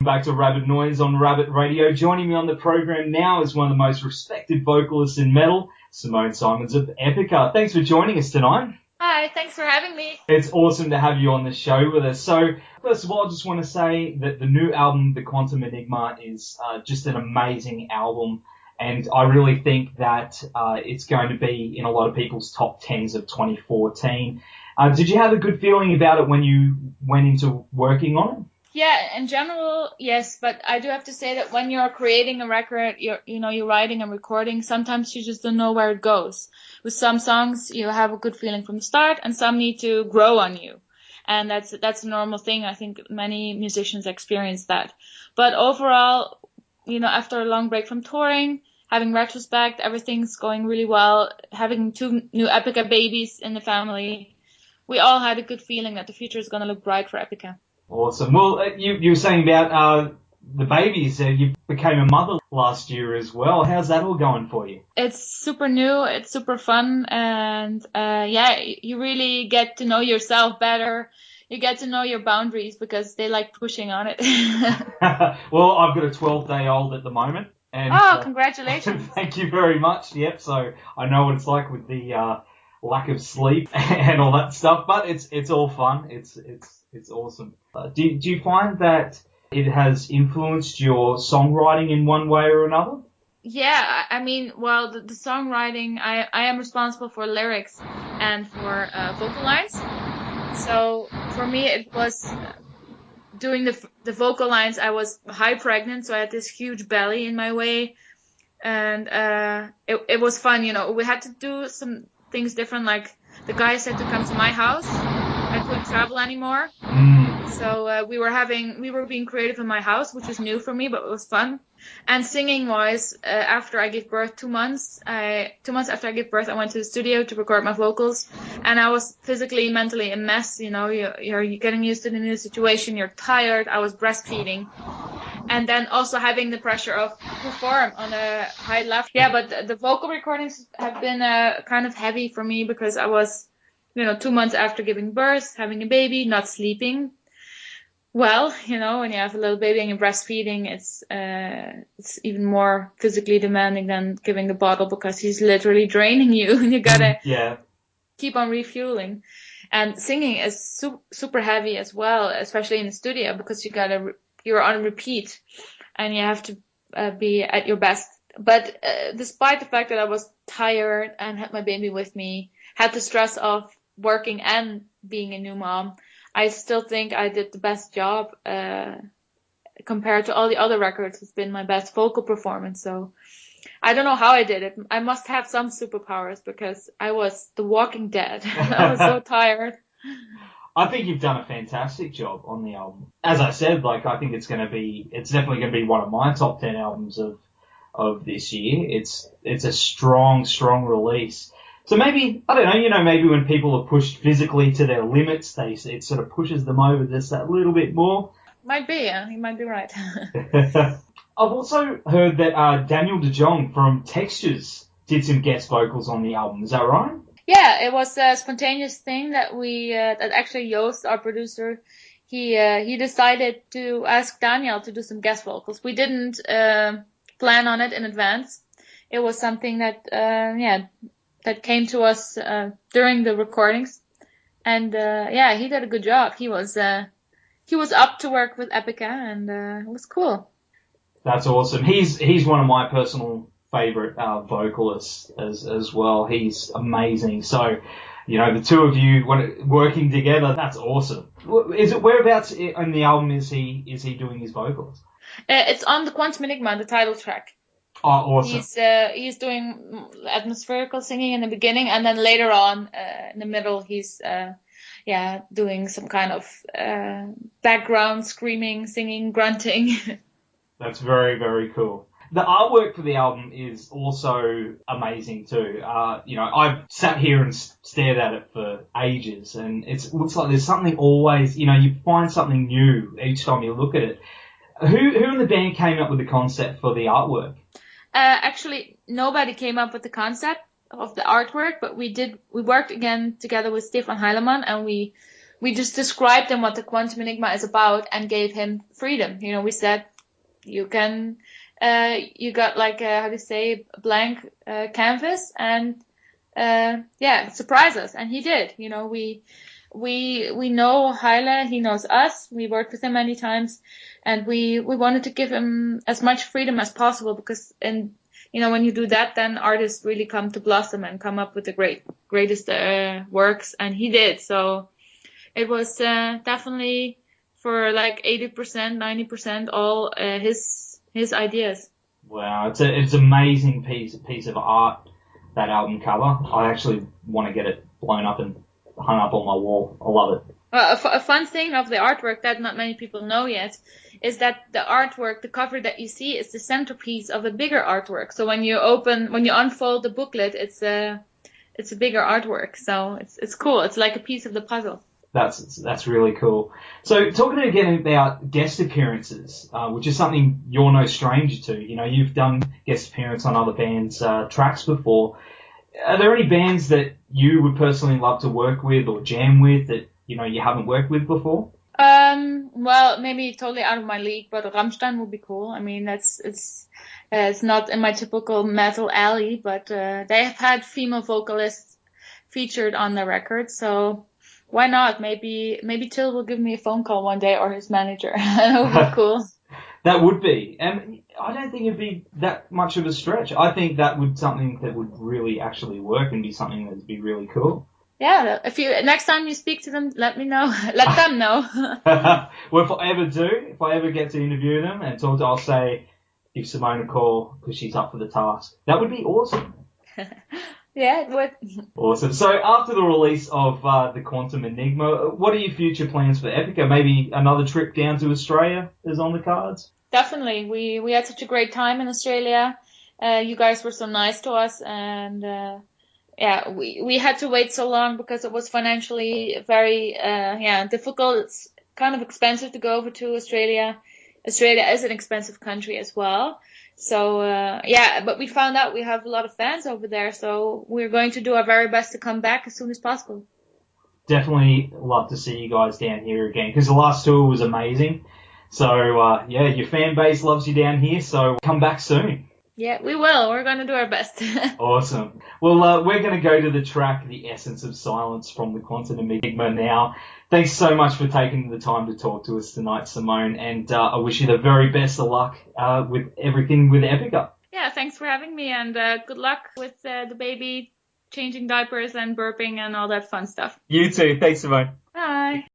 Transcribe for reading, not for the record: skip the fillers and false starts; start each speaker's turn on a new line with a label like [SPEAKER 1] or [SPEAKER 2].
[SPEAKER 1] Back to Rabid Noise on Rabid Radio. Joining me on the program now is one of the most respected vocalists in metal, Simone Simons of EPICA. Thanks for joining us tonight.
[SPEAKER 2] Hi, thanks for having me.
[SPEAKER 1] It's awesome to have you on the show with us. So, first of all, I just want to say that the new album, The Quantum Enigma, is just an amazing album. And I really think that it's going to be in a lot of people's top 10s of 2014. Did you have a good feeling about it when you went into working on it?
[SPEAKER 2] Yeah, in general, yes, but I do have to say that when you're creating a record, you're writing and recording, sometimes you just don't know where it goes. With some songs, you have a good feeling from the start, and some need to grow on you. And that's a normal thing. I think many musicians experience that. But overall, after a long break from touring, having retrospect, everything's going really well. Having 2 new EPICA babies in the family, we all had a good feeling that the future is going to look bright for EPICA.
[SPEAKER 1] Awesome. Well, you were saying about the babies. You became a mother last year as well. How's that all going for you?
[SPEAKER 2] It's super new. It's super fun. And you really get to know yourself better. You get to know your boundaries because they like pushing on it.
[SPEAKER 1] Well, I've got a 12-day-old at the moment. And,
[SPEAKER 2] congratulations.
[SPEAKER 1] Thank you very much. Yep. So I know what it's like with the lack of sleep and all that stuff, but it's all fun. It's awesome. Do you find that it has influenced your songwriting in one way or another?
[SPEAKER 2] Yeah, I mean, well, the songwriting, I am responsible for lyrics and for vocal lines. So for me, it was doing the vocal lines. I was high pregnant, so I had this huge belly in my way, and it was fun. We had to do some things different. Like the guy said to come to my house. I couldn't travel anymore. So we were being creative in my house, which was new for me, but it was fun. And singing wise, after I gave birth, 2 months after I gave birth, I went to the studio to record my vocals, and I was physically, mentally a mess. You're getting used to the new situation. You're tired. I was breastfeeding, and then also having the pressure of perform on a high level. Yeah, but the vocal recordings have been kind of heavy for me because I was 2 months after giving birth, having a baby, not sleeping. Well, when you have a little baby and you're breastfeeding, it's even more physically demanding than giving the bottle because he's literally draining you and you gotta keep on refueling. And singing is super heavy as well, especially in the studio because you're on repeat and you have to be at your best. But despite the fact that I was tired and had my baby with me, had the stress of working and being a new mom, I still think I did the best job compared to all the other records. It's been my best vocal performance. So I don't know how I did it. I must have some superpowers because I was the walking dead. I was so tired.
[SPEAKER 1] I think you've done a fantastic job on the album. As I said, I think it's definitely going to be one of my top 10 albums of this year. It's a strong release. So maybe, I don't know, maybe when people are pushed physically to their limits, it sort of pushes them over just that little bit more.
[SPEAKER 2] Might be, yeah. You might be right.
[SPEAKER 1] I've also heard that Daniel De Jong from Textures did some guest vocals on the album. Is that right?
[SPEAKER 2] Yeah, it was a spontaneous thing that that actually Joost, our producer, he decided to ask Daniel to do some guest vocals. We didn't plan on it in advance. It was something that, that came to us during the recordings, and he did a good job. He was up to work with EPICA, and it was cool.
[SPEAKER 1] That's awesome. He's one of my personal favorite vocalists as well. He's amazing. So, the two of you working together, that's awesome. Whereabouts in the album is he doing his vocals?
[SPEAKER 2] It's on the Quantum Enigma, the title track.
[SPEAKER 1] Oh, awesome.
[SPEAKER 2] He's doing atmospherical singing in the beginning, and then later on, in the middle, he's doing some kind of background screaming, singing, grunting.
[SPEAKER 1] That's very, very cool. The artwork for the album is also amazing too. I've sat here and stared at it for ages, and it looks like there's something always, you find something new each time you look at it. Who in the band came up with the concept for the artwork?
[SPEAKER 2] Actually, nobody came up with the concept of the artwork, but we worked again together with Stefan Heilemann, and we we just described him what the Quantum Enigma is about and gave him freedom. You know, we said, you can, you got like a, how to say, blank canvas, and surprise us. And he did. You know, we know Haile, he knows us. We worked with him many times, and we wanted to give him as much freedom as possible, because you know, when you do that, then artists really come to blossom and come up with the greatest works, and he did. So it was definitely for like 80%, 90% all his ideas.
[SPEAKER 1] Wow, it's an amazing piece of art, that album cover. I actually want to get it blown up and hung up on my wall. I love it.
[SPEAKER 2] A fun thing of the artwork that not many people know yet is that the artwork, the cover that you see, is the centerpiece of a bigger artwork. So when you unfold the booklet, it's a bigger artwork. So it's cool. It's like a piece of the puzzle.
[SPEAKER 1] That's really cool. So talking again about guest appearances, which is something you're no stranger to. You know, you've done guest appearance on other bands' tracks before. Are there any bands that you would personally love to work with or jam with that, you know, you haven't worked with before?
[SPEAKER 2] Well, maybe totally out of my league, but Rammstein would be cool. I mean, it's not in my typical metal alley, but they have had female vocalists featured on the record, so why not? Maybe Till will give me a phone call one day, or his manager. That would be cool.
[SPEAKER 1] That would be. And I don't think it'd be that much of a stretch. I think that would something that would really actually work and be something that would be really cool.
[SPEAKER 2] Yeah, next time you speak to them, let me know. Let them know.
[SPEAKER 1] Well, if I ever get to interview them and talk to, I'll say, give Simone a call because she's up for the task. That would be awesome.
[SPEAKER 2] Yeah, it would.
[SPEAKER 1] Awesome. So after the release of the Quantum Enigma, what are your future plans for EPICA? Maybe another trip down to Australia is on the cards?
[SPEAKER 2] Definitely. We had such a great time in Australia. You guys were so nice to us, and we had to wait so long because it was financially very difficult. It's kind of expensive to go over to Australia. Australia is an expensive country as well. So, but we found out we have a lot of fans over there, so we're going to do our very best to come back as soon as possible.
[SPEAKER 1] Definitely love to see you guys down here again, because the last tour was amazing. So, your fan base loves you down here, so come back soon.
[SPEAKER 2] Yeah, we will. We're going to do our best.
[SPEAKER 1] Awesome. Well, we're going to go to the track, The Essence of Silence, from the Quantum Enigma now. Thanks so much for taking the time to talk to us tonight, Simone, and I wish you the very best of luck with everything with EPICA.
[SPEAKER 2] Yeah, thanks for having me, and good luck with the baby changing diapers and burping and all that fun stuff.
[SPEAKER 1] You too. Thanks, Simone.
[SPEAKER 2] Bye.